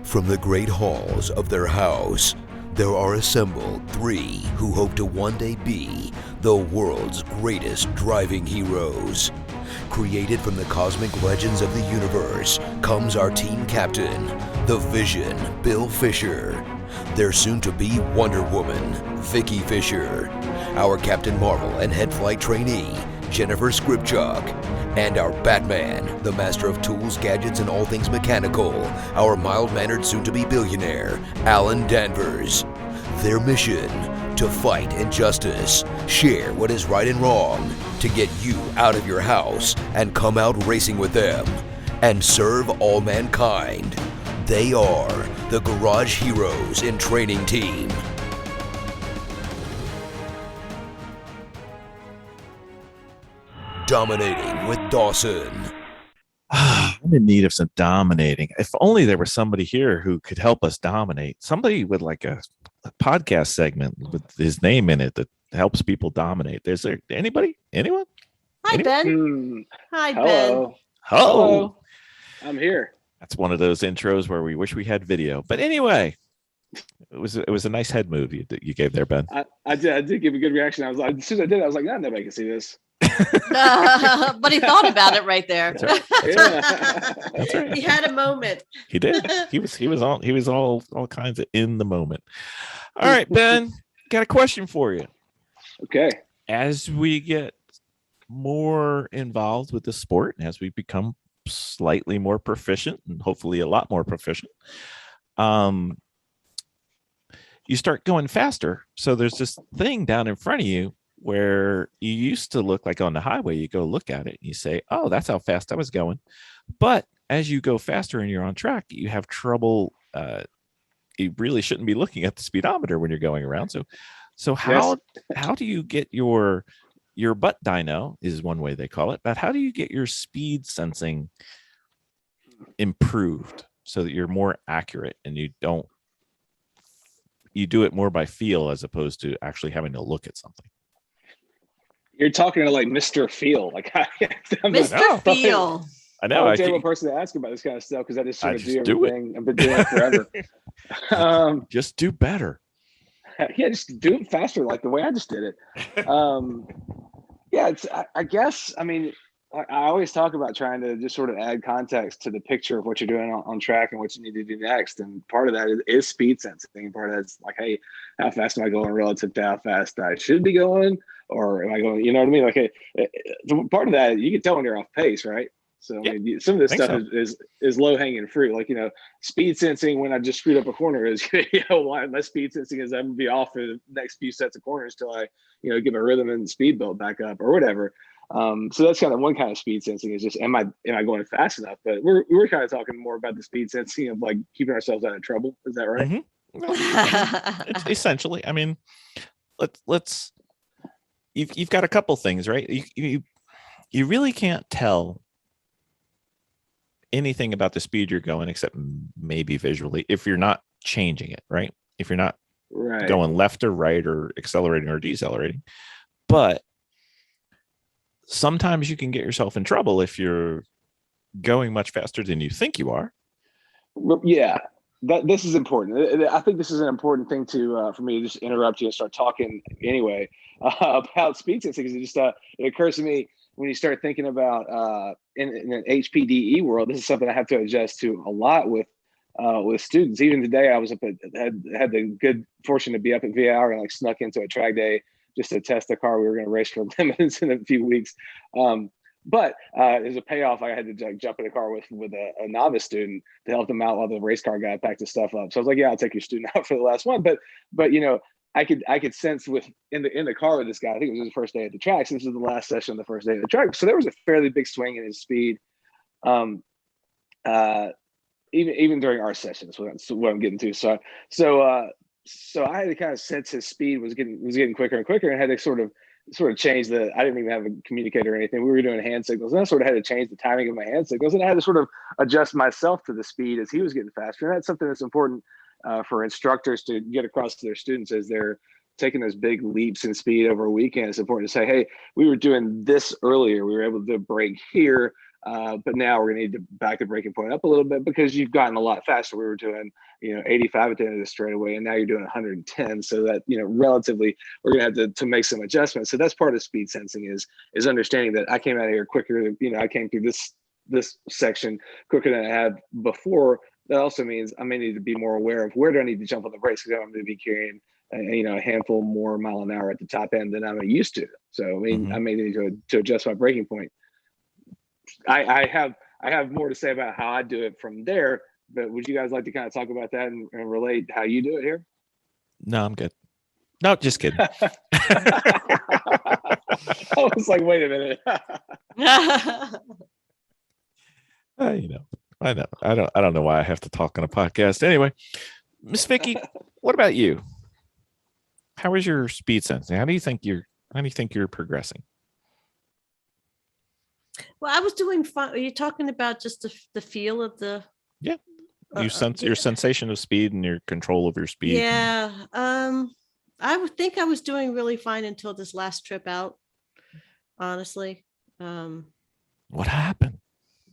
From the great halls of their house, there are assembled three who hope to one day be the world's greatest driving heroes. Created from the cosmic legends of the universe comes our team captain, the Vision, Bill Fisher. Their soon-to-be Wonder Woman, Vicky Fisher. Our Captain Marvel and head flight trainee, Jennifer Skripchuk. And our Batman, the master of tools, gadgets, and all things mechanical, our mild-mannered soon-to-be billionaire, Alan Danvers. Their mission, to fight injustice, share what is right and wrong, to get you out of your house and come out racing with them, and serve all mankind. They are the Garage Heroes in Training Team. Dominating with Dawson. I'm in need of some dominating. If only there was somebody here who could help us dominate. Somebody with like a podcast segment with his name in it that helps people dominate. Is there anybody? Anyone? Hi, Ben. Hi, Hello. Ben. Hello. I'm here. That's one of those intros where we wish we had video. But anyway, it was a nice head move you gave there, Ben. I did give a good reaction. As soon as I did, I was like, nah, nobody can see this. But he thought about it right there. That's right. That's right. He had a moment. He did. He was all kinds of in the moment. All right, Ben, got a question for you. Okay. As we get more involved with the sport, and as we become slightly more proficient and hopefully a lot more proficient, you start going faster. So there's this thing down in front of you where you used to look like on the highway, you go look at it and you say, oh, that's how fast I was going. But as you go faster and you're on track, you have trouble. You really shouldn't be looking at the speedometer when you're going around. So how do you get your butt dyno is one way they call it, but how do you get your speed sensing improved so that you're more accurate and you do it more by feel as opposed to actually having to look at something? You're talking to like Mr. Feel. Like, Mr. Feel. I know. I'm a terrible person to ask about this kind of stuff because I just sort of do everything. I've been doing it forever. Just do better. Yeah, just do it faster, like the way I just did it. Yeah, I guess, I mean, I always talk about trying to just sort of add context to the picture of what you're doing on track and what you need to do next. And part of that is speed sensing. Part of that's like, hey, how fast am I going relative to how fast I should be going? Or am I going, you know what I mean? Like, part of that, you can tell when you're off pace, right? So I mean, some of this stuff is low hanging fruit. Like, speed sensing when I just screwed up a corner is, my speed sensing is I'm gonna be off for the next few sets of corners till I, get my rhythm and speed build back up or whatever. So that's kind of one kind of speed sensing is just, am I going fast enough? But we're kind of talking more about the speed sensing of like keeping ourselves out of trouble. Is that right? Mm-hmm. It's essentially, I mean, let's you've got a couple things, right? You really can't tell anything about the speed you're going except maybe visually if you're not changing it, right? If you're not going left or right or accelerating or decelerating. But sometimes you can get yourself in trouble if you're going much faster than you think you are. Yeah, this is important. I think this is an important thing to for me to just interrupt you and start talking anyway about speed sensing, because it occurs to me when you start thinking about in an HPDE world, this is something I have to adjust to a lot with students. Even today, I was had the good fortune to be up at VIR and like snuck into a track day just to test the car. We were going to race for limits in a few weeks. But as a payoff, I had to jump in a car with a novice student to help them out while the race car guy packed his stuff up. So I was like, yeah, I'll take your student out for the last one. But I could sense in the car with this guy, I think it was his first day at the track. So this is the last session of the first day of the track. So there was a fairly big swing in his speed. Even during our sessions, what I'm getting to. So I had to kind of sense his speed was getting quicker and quicker, and had to sort of change I didn't even have a communicator or anything. We were doing hand signals, and I sort of had to change the timing of my hand signals, and I had to sort of adjust myself to the speed as he was getting faster. And that's something that's important for instructors to get across to their students as they're taking those big leaps in speed over a weekend. It's important to say, hey, we were doing this earlier. We were able to do a break here. But now we're gonna need to back the braking point up a little bit because you've gotten a lot faster. We were doing 85 at the end of the straightaway, and now you're doing 110. So that relatively we're gonna have to make some adjustments. So that's part of speed sensing is understanding that I came out of here quicker. I came through this section quicker than I had before. That also means I may need to be more aware of where do I need to jump on the brakes because I'm going to be carrying a handful more mile an hour at the top end than I'm used to. So I mean, I may need to adjust my braking point. I have more to say about how I do it from there, but would you guys like to kind of talk about that and relate how you do it here? No, I'm good. No, just kidding. I was like, wait a minute. I know. I don't know why I have to talk on a podcast. Anyway, Miss Vicky, what about you? How is your speed sensing? How do you think you're progressing? Well, I was doing fine. Are you talking about just the feel of the? Yeah, you sense your sensation of speed and your control of your speed. Yeah, I would think I was doing really fine until this last trip out. Honestly, what happened?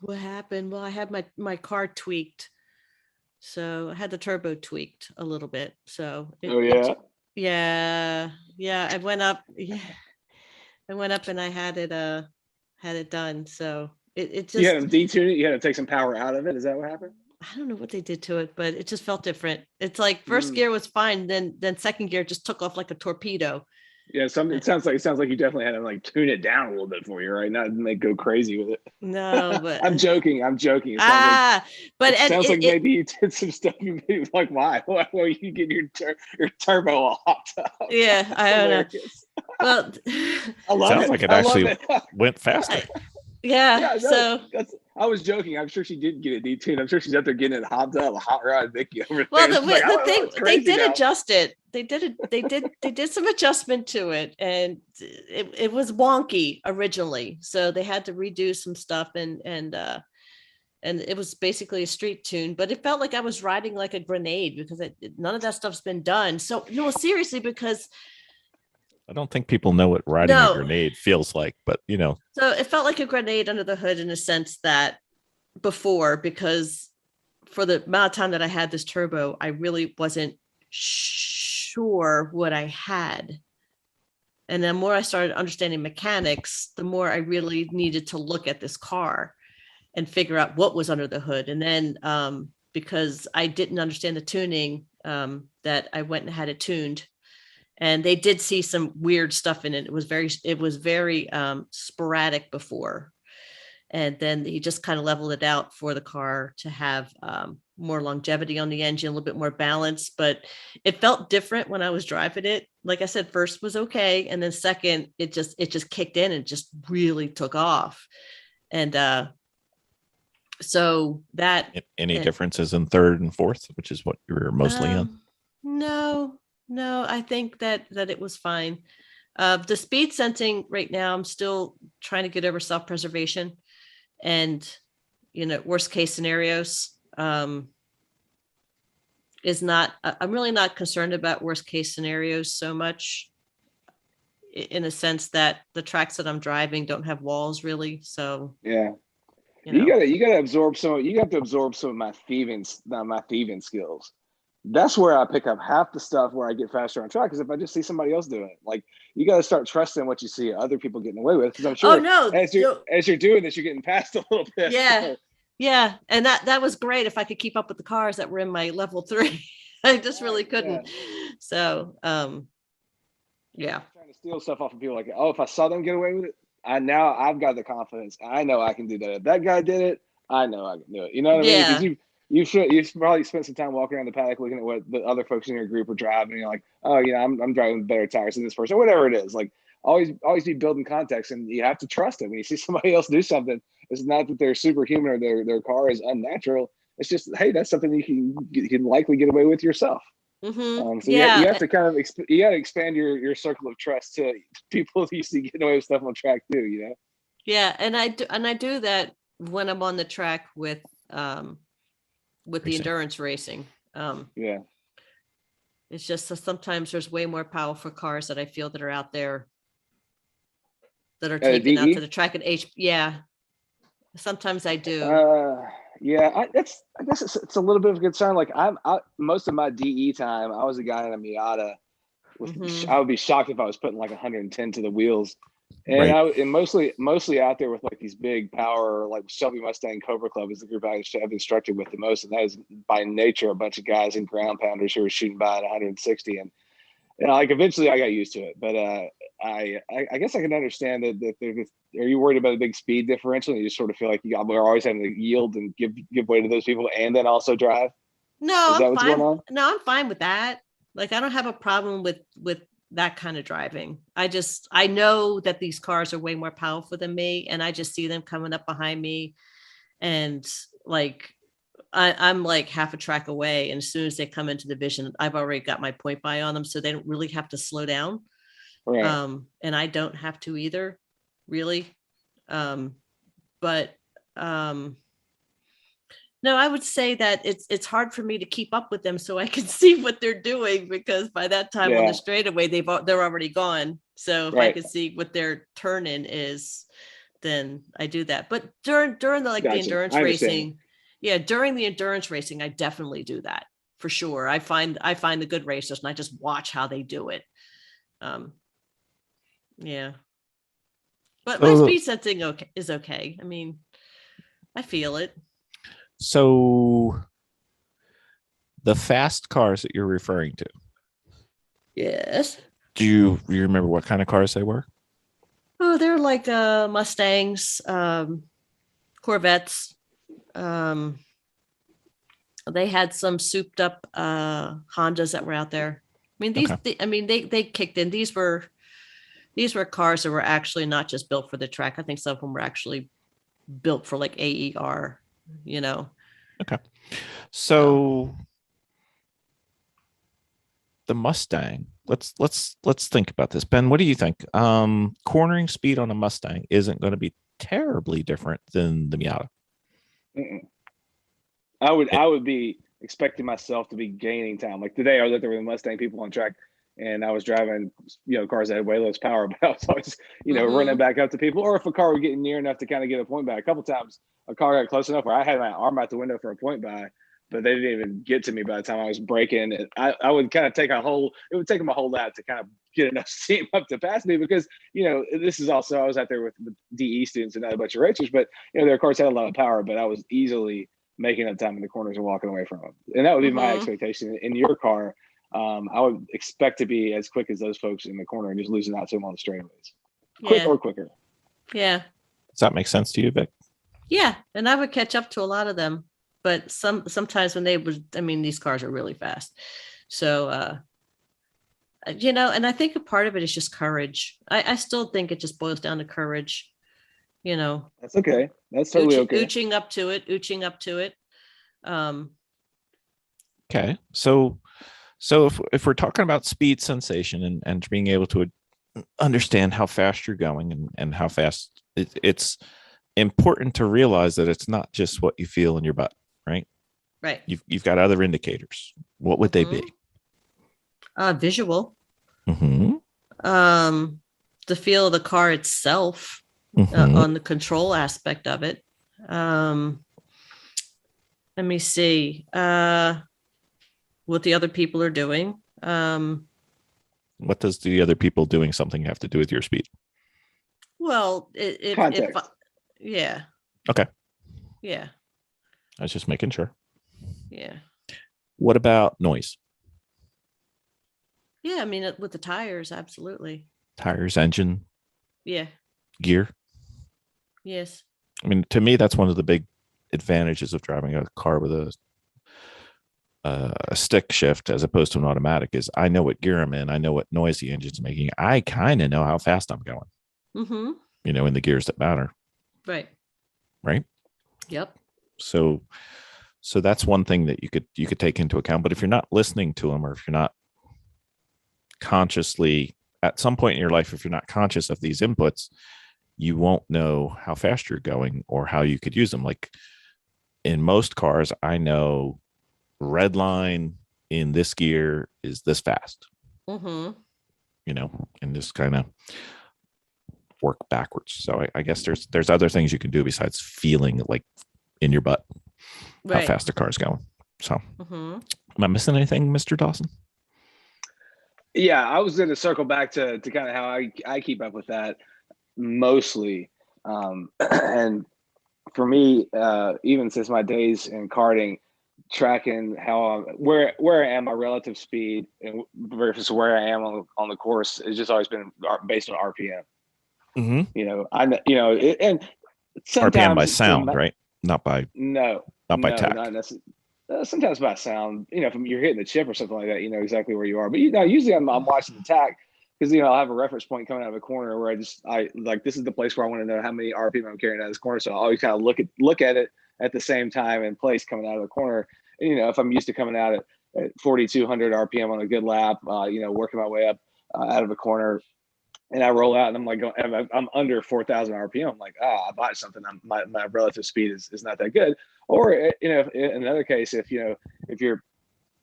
What happened? Well, I had my car tweaked, so I had the turbo tweaked a little bit. So yeah. I went up. Yeah, I went up and I had it done. So it just you had to detune it. You had to take some power out of it. Is that what happened? I don't know what they did to it, but it just felt different. It's like first gear was fine, then second gear just took off like a torpedo. Yeah, it sounds like you definitely had to like tune it down a little bit for you, right? Not make go crazy with it. No, but I'm joking. It sounds like maybe you did some stuff. You maybe like why you get your turbo all hot up? Yeah, I don't know. Well, I love sounds it. Like it actually went faster. Yeah, so I was joking. I'm sure she did get it detuned. I'm sure she's out there getting it hopped up, hot rod Vicky over there. Well, the thing they did adjust it. They did some adjustment to it, and it was wonky originally. So they had to redo some stuff, and it was basically a street tune. But it felt like I was riding like a grenade because none of that stuff's been done. So no, seriously, because. I don't think people know what riding a grenade feels like, but So it felt like a grenade under the hood in a sense that before, because for the amount of time that I had this turbo, I really wasn't sure what I had. And the more I started understanding mechanics, the more I really needed to look at this car and figure out what was under the hood. And then because I didn't understand the tuning, that I went and had it tuned. And they did see some weird stuff in it. It was very sporadic before. And then he just kind of leveled it out for the car to have more longevity on the engine, a little bit more balance. But it felt different when I was driving it. Like I said, first was okay. And then second, it just kicked in and just really took off. And so that. Any differences in third and fourth, which is what you were mostly on? No, I think that it was fine. The speed sensing right now, I'm still trying to get over self-preservation and, worst case scenarios is not, I'm really not concerned about worst case scenarios so much in a sense that the tracks that I'm driving don't have walls really. So, yeah, you gotta absorb you have to absorb some of my thieving skills. That's where I pick up half the stuff where I get faster on track. Because if I just see somebody else doing it, like you got to start trusting what you see other people getting away with. Because I'm sure as you're doing this, you're getting past a little bit. Yeah, yeah, and that was great. If I could keep up with the cars that were in my level 3, I just really couldn't. Yeah. So, yeah. I'm trying to steal stuff off of people like, oh, if I saw them get away with it, I've got the confidence. I know I can do that. If that guy did it, I know I can do it. You know what I mean? You probably spent some time walking around the paddock looking at what the other folks in your group are driving. And you're like, oh, I'm driving better tires than this person, whatever it is. Like always be building context, and you have to trust it. When you see somebody else do something, it's not that they're superhuman or their car is unnatural. It's just, hey, that's something you can likely get away with yourself. Mm-hmm. So you have to kind of you got to expand your circle of trust to people you see getting away with stuff on track too. Yeah, and I do that when I'm on the track with the endurance racing. It's just that sometimes there's way more powerful cars that I feel that are out there that are taken out to the track at Sometimes I do. Yeah, I guess it's a little bit of a concern. Like most of my DE time, I was a guy in a Miata. I would be shocked if I was putting like 110 to the wheels, and Right. and mostly out there with like these big power, like Shelby Mustang Cobra Club is the group I've instructed with the most, and that is by nature a bunch of guys and ground pounders who are shooting by at 160, and like eventually I got used to it. But I guess I can understand that are you worried about a big speed differential, and you just sort of feel like we're always having to yield and give way to those people, and then also drive? No, Is I'm that what's going fine. on? No, I'm fine with that. Like, I don't have a problem with that kind of driving. I know that these cars are way more powerful than me, and I just see them coming up behind me, and like I'm like half a track away, and as soon as they come into the vision, I've already got my point by on them, so they don't really have to slow down. Right. And I don't have to either, really. But no, I would say that it's hard for me to keep up with them so I can see what they're doing, because by that time on the Yeah. straightaway they're already gone. So if I Right. can see what their turn in is, then I do that. But during the like the Gotcha. endurance I understand. racing, yeah, during the endurance racing, I definitely do that for sure. I find the good racers and I just watch how they do it. Yeah. But my So, speed sensing is okay. I mean, I feel it. so the fast cars that you're referring to, Yes. do you remember what kind of cars they were? Oh, they're like Mustangs, Corvettes. They had some souped up Hondas that were out there. I mean, Okay. they kicked in. These were cars that were actually not just built for the track. I think some of them were actually built for like AER, you know. Okay. So the Mustang. Let's think about this. Ben, what do you think? Cornering speed on a Mustang isn't going to be terribly different than the Miata. Mm-mm. I would be expecting myself to be gaining time. Like today, I was out there with the Mustang people on track, and I was driving, cars that had way less power, but I was always, running back up to people. Or if a car was getting near enough to kind of get a point by, a couple times a car got close enough where I had my arm out the window for a point by, but they didn't even get to me by the time I was braking. And I would kind of it would take them a whole lap to kind of get enough steam up to pass me, because, this is also, I was out there with DE students and not a bunch of racers, but, their cars had a lot of power, but I was easily making up time in the corners and walking away from them. And that would be my expectation in your car. I would expect to be as quick as those folks in the corner and just losing out to them on the straightaways. Quick or quicker. Yeah. Does that make sense to you, Vic? Yeah. And I would catch up to a lot of them. But sometimes when these cars are really fast. So, and I think a part of it is just courage. I still think it just boils down to courage. That's okay. That's totally okay. Ooching up to it. Okay. So if we're talking about speed sensation and being able to understand how fast you're going and how fast it's important to realize that it's not just what you feel in your butt, right? Right. You've got other indicators. What would they be? Visual. Mm-hmm. The feel of the car itself. On the control aspect of it. Let me see what the other people are doing. What does the other people doing something have to do with your speed? Well, yeah. Okay. Yeah. I was just making sure. Yeah. What about noise? Yeah, I mean, with the tires, absolutely. Tires, engine. Yeah. Gear. Yes. I mean, to me, that's one of the big advantages of driving a car with a stick shift as opposed to an automatic is I know what gear I'm in. I know what noise the engine's making. I kind of know how fast I'm going. Mm-hmm. In the gears that matter. Right. Right. Yep. So that's one thing that you could take into account. But if you're not listening to them, or if you're not consciously at some point in your life, if you're not conscious of these inputs, you won't know how fast you're going or how you could use them. Like in most cars, I know red line in this gear is this fast. Mm-hmm. And just kind of work backwards. So I guess there's other things you can do besides feeling like in your butt how fast the car is going. So am I missing anything, Mr. Dawson? Yeah, I was going to circle back to kind of how I keep up with that mostly. And for me, even since my days in karting, tracking where I am, my relative speed versus where I am on the course has just always been based on RPM. And sometimes RPM by sound, right? Not by tach. not necessarily. Sometimes by sound, if you're hitting the chip or something like that, you know exactly where you are. But usually I'm watching the tach because I'll have a reference point coming out of a corner where I like this is the place where I want to know how many RPM I'm carrying out of this corner. So I always kind of look at it at the same time and place coming out of the corner. And, if I'm used to coming out at 4,200 RPM on a good lap, working my way up out of a corner, and I roll out and I'm like I'm under 4,000 RPM. I'm like, I bought something. My relative speed is not that good. Or in another case, if you're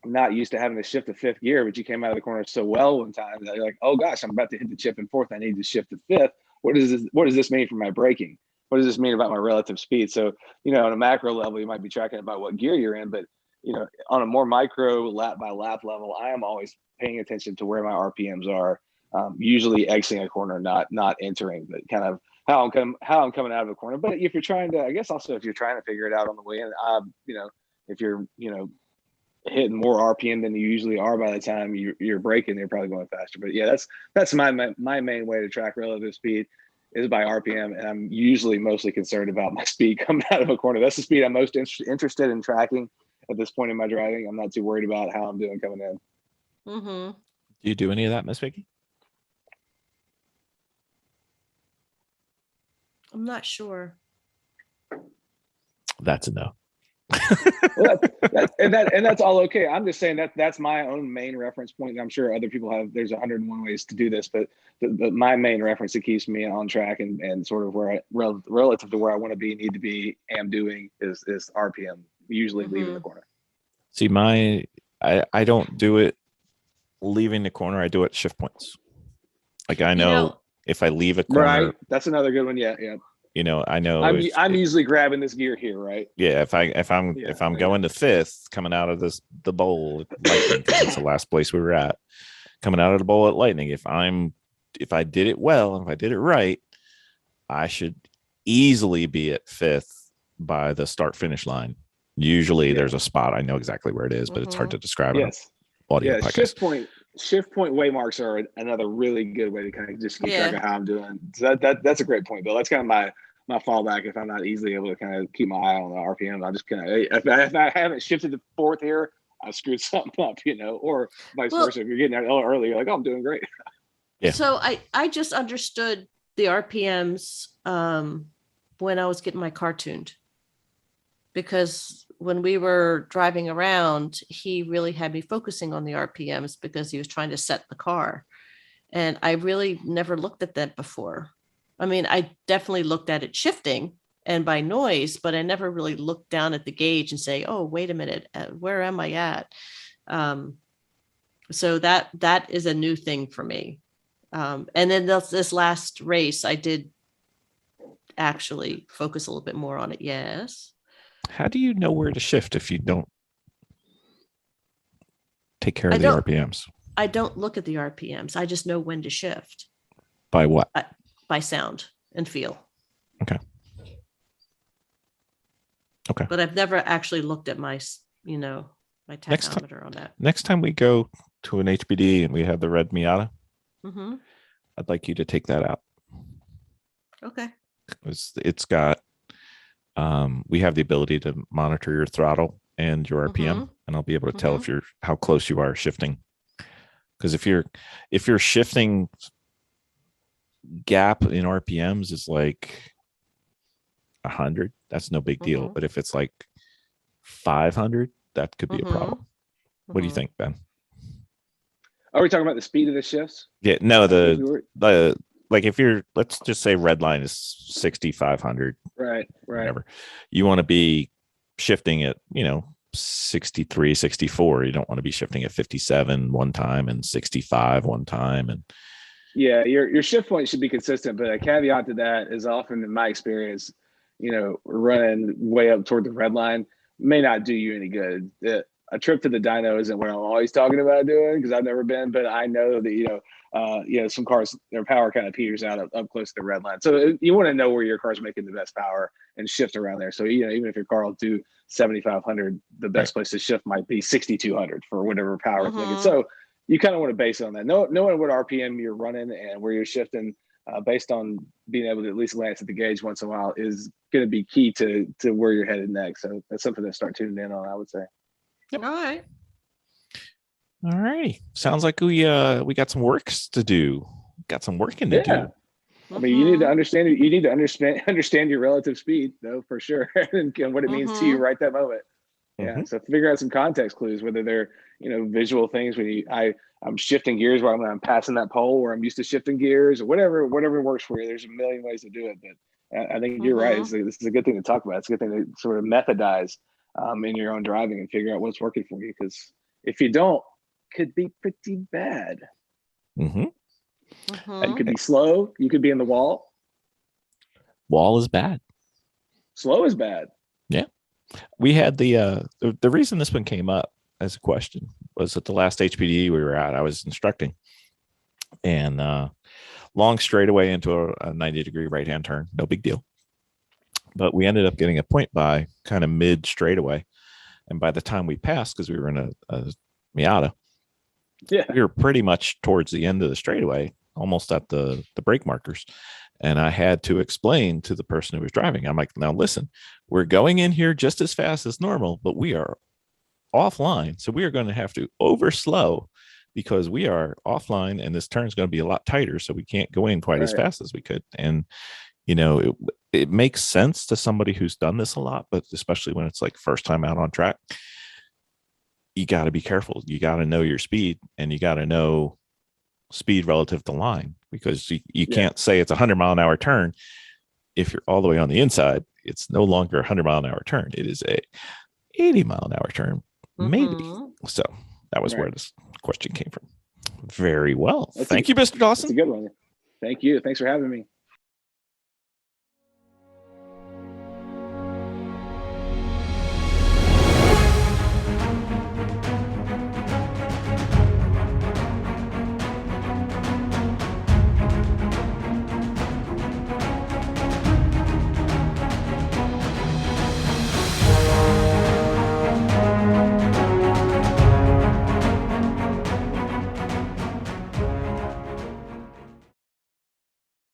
not used to having to shift to fifth gear, but you came out of the corner so well one time that you're like, oh gosh, I'm about to hit the chip in fourth. I need to shift to fifth. What does this mean for my braking? What does this mean about my relative speed? So, on a macro level, you might be tracking about what gear you're in, but on a more micro lap by lap level, I am always paying attention to where my RPMs are. Usually exiting a corner, not entering, but kind of how I'm coming out of a corner. But if you're trying to, I guess also if you're trying to figure it out on the way in, if you're hitting more RPM than you usually are by the time you're braking, you're probably going faster. But yeah, that's my main way to track relative speed is by RPM, and I'm usually mostly concerned about my speed coming out of a corner. That's the speed I'm most interested in tracking at this point in my driving. I'm not too worried about how I'm doing coming in. Do you do any of that, Miss Vicky? I'm not sure. That's a no. Well, and that's all okay. I'm just saying that's my own main reference point. I'm sure other people have. There's 101 ways to do this, but my main reference that keeps me on track and sort of where relative to where I want to need to be, am doing is RPM. Usually leaving the corner. See, I don't do it leaving the corner. I do it shift points. Like I know if I leave a corner, right? That's another good one. Yeah. I know I'm usually grabbing this gear here, right? Yeah, if I'm going to fifth, coming out of the bowl at Lightning, because it's the last place we were at, coming out of the bowl at Lightning. If I did it well and if I did it right, I should easily be at fifth by the start finish line. Usually there's a spot, I know exactly where it is, but it's hard to describe it. Audio podcast. Shift point waymarks are another really good way to kind of just keep track of how I'm doing. So that's a great point, Bill. That's kind of my fallback if I'm not easily able to kind of keep my eye on the RPM. I just kind of if I haven't shifted to fourth here, I screwed something up, or vice versa. If you're getting there a little early, you're like, oh, I'm doing great. Yeah. So I just understood the RPMs when I was getting my car tuned, because when we were driving around, he really had me focusing on the RPMs because he was trying to set the car. And I really never looked at that before. I mean, I definitely looked at it shifting and by noise, but I never really looked down at the gauge and say, oh, wait a minute, where am I at? So that is a new thing for me. And then this last race, I did actually focus a little bit more on it. Yes. How do you know where to shift if you don't take care of the RPMs? I don't look at the RPMs. I just know when to shift. By what? By sound and feel. Okay. But I've never actually looked at my tachometer on that. Next time we go to an HBD and we have the red Miata, I'd like you to take that out. Okay. It's got we have the ability to monitor your throttle and your RPM, and I'll be able to tell if how close you are shifting. Because if you're shifting, gap in RPMs is like 100, that's no big deal. But if it's like 500, that could be a problem. What do you think, Ben? Are we talking about the speed of the shifts? Yeah, no, the like if you're, let's just say red line is 6,500, right, whatever, you want to be shifting at 63, 64. You don't want to be shifting at 57 one time and 65 one time, and Yeah, your shift point should be consistent, but a caveat to that is often in my experience, running way up toward the red line may not do you any good. A trip to the dyno isn't what I'm always talking about doing because I've never been, but I know that some cars, their power kind of peters out up close to the red line. So you want to know where your car's making the best power and shift around there. So even if your car will do 7,500, the best place to shift might be 6,200 for whatever power it's making. So you kind of want to base it on that. Knowing what RPM you're running and where you're shifting based on being able to at least glance at the gauge once in a while is going to be key to where you're headed next. So that's something to start tuning in on, I would say. Yep. All right. All right. Sounds like we got some works to do. Got some working to do. I mean, you need to understand it. You need to understand your relative speed, though, for sure, and what it means to you right that moment. Yeah. So figure out some context clues, whether they're visual things when I'm shifting gears while I'm passing that pole, where I'm used to shifting gears, or whatever works for you. There's a million ways to do it, but I think you're right. This is a good thing to talk about. It's a good thing to sort of methodize in your own driving and figure out what's working for you, because if you don't, it could be pretty bad. You could be slow. You could be in the wall. Wall is bad. Slow is bad. Yeah. We had the reason this one came up as a question was at the last HPD we were at. I was instructing, and long straightaway into a 90-degree right-hand turn, no big deal. But we ended up getting a point by kind of mid straightaway, and by the time we passed, because we were in a Miata, we were pretty much towards the end of the straightaway, almost at the brake markers. And I had to explain to the person who was driving, I'm like, now listen, we're going in here just as fast as normal, but we are offline. So we are going to have to overslow because we are offline and this turn is going to be a lot tighter. So we can't go in quite as fast as we could. And, it makes sense to somebody who's done this a lot, but especially when it's like first time out on track, you got to be careful. You got to know your speed, and you got to know speed relative to line, because you can't say it's a 100-mile-an-hour turn. If you're all the way on the inside, it's no longer a 100-mile-an-hour turn. It is a 80-mile-an-hour turn, maybe. So that was where this question came from. Very well. Thank you, Mr. Dawson. That's a good one. Thank you. Thanks for having me.